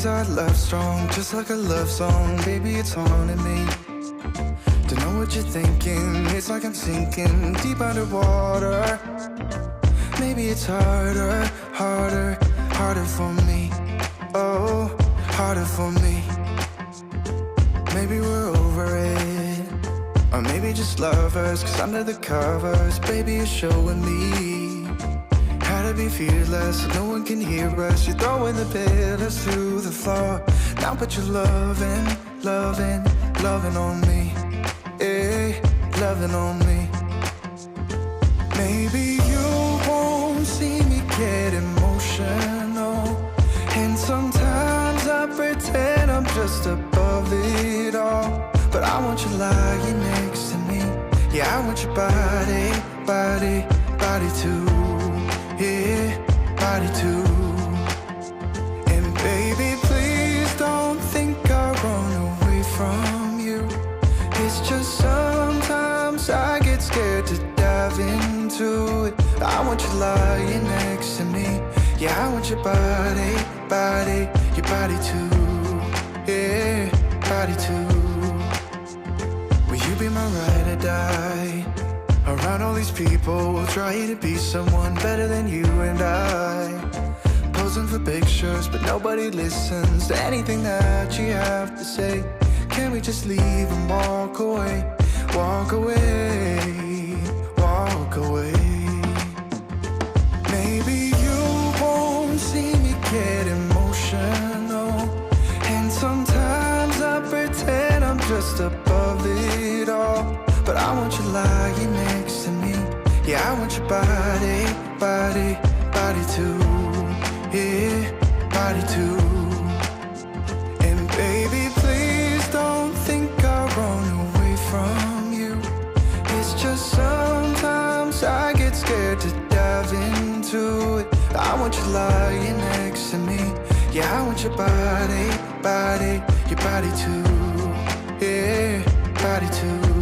Is our love strong, just like a love song? Baby, it's haunting me. Don't know what you're thinking, it's like I'm sinking deep underwater. Maybe it's harder, harder, harder for me. Oh, harder for me. Maybe we're over it, or maybe just lovers, cause under the covers, baby, you're showing me how to be fearless so no one can hear us. You're throwing the pillars through the floor. Now put your loving, loving, loving on me. Eh, loving on me. Maybe you won't see me get emotional, and sometimes I pretend I'm just above it all. But I want you lying next to me. Yeah, I want your body, body, body too. Yeah, body too. And baby, please don't think I'll run away from you. It's just sometimes I get scared to dive into it. I want you lying next to me. Yeah, I want your body, body, your body too. Yeah, body too. Will you be my ride or die? Around all these people, we'll try to be someone better than you and I. Posing for pictures, but nobody listens to anything that you have to say. Can we just leave and walk away? Walk away, walk away. Maybe you won't see me get emotional, and sometimes I pretend I'm just above it all. But I want you lying next to me. Yeah, I want your body, body, body too. Yeah, body too. And baby, please don't think I'll run away from you. It's just sometimes I get scared to dive into it. I want you lying next to me. Yeah, I want your body, body, your body too. Yeah, body too.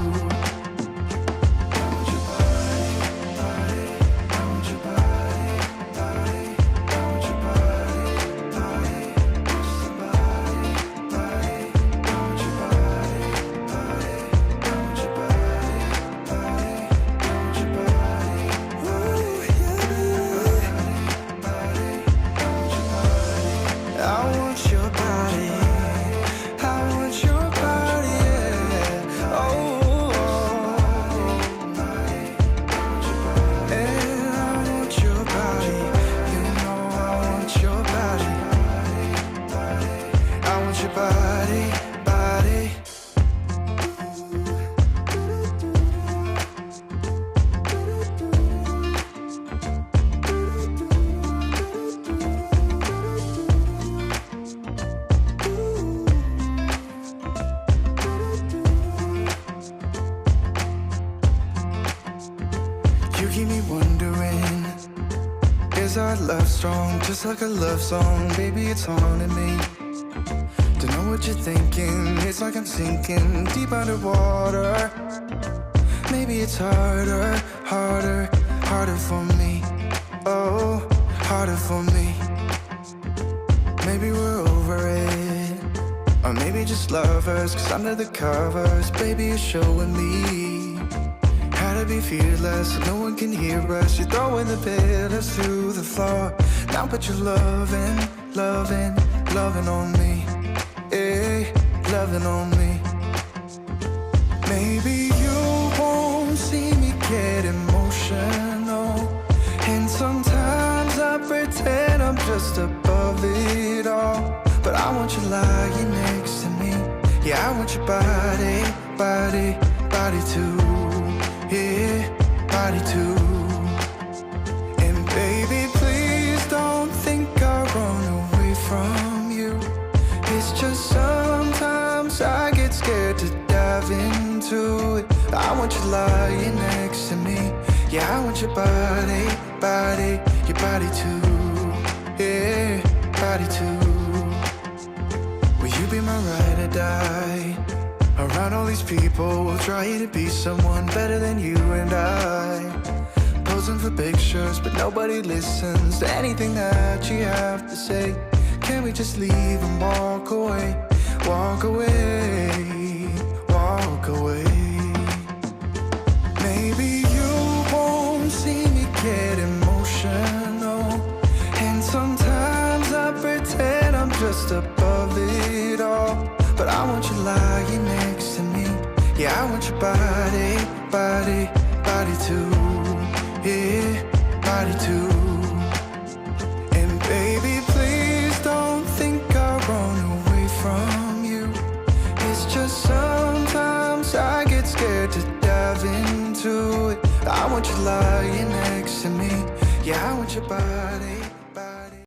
Is our love strong, just like a love song? Baby, it's haunting me. Don't know what you're thinking, it's like I'm sinking deep underwater. Maybe it's harder, harder, harder for me. Oh, harder for me. Maybe we're over it, or maybe just lovers, cause under the covers, baby, you're showing me how to be fearless so no one can hear us. You're throwing the pillars through the floor. Now put your loving, loving, loving on me. Eh, loving on me. Maybe you won't see me get emotional, and sometimes I pretend I'm just above it all. But I want you lying next to me. Yeah, I want your body, body, body too. Yeah, body too. And baby, please don't think I'll run away from you. It's just sometimes I get scared to dive into it. I want you lying next to me. Yeah, I want your body, body, your body too. Yeah, body too. Will you be my ride or die? Around all these people, we'll try to be someone better than you and I. Posing for pictures, but nobody listens to anything that you have to say. Can we just leave and walk away? Walk away, walk away. Maybe you won't see me get emotional, and sometimes I pretend I'm just above it all. But I want you lying next to me. Yeah, I want your body, body, body too. Yeah, body too. And baby, please don't think I'll run away from you. It's just sometimes I get scared to dive into it. I want you lying next to me. Yeah, I want your body.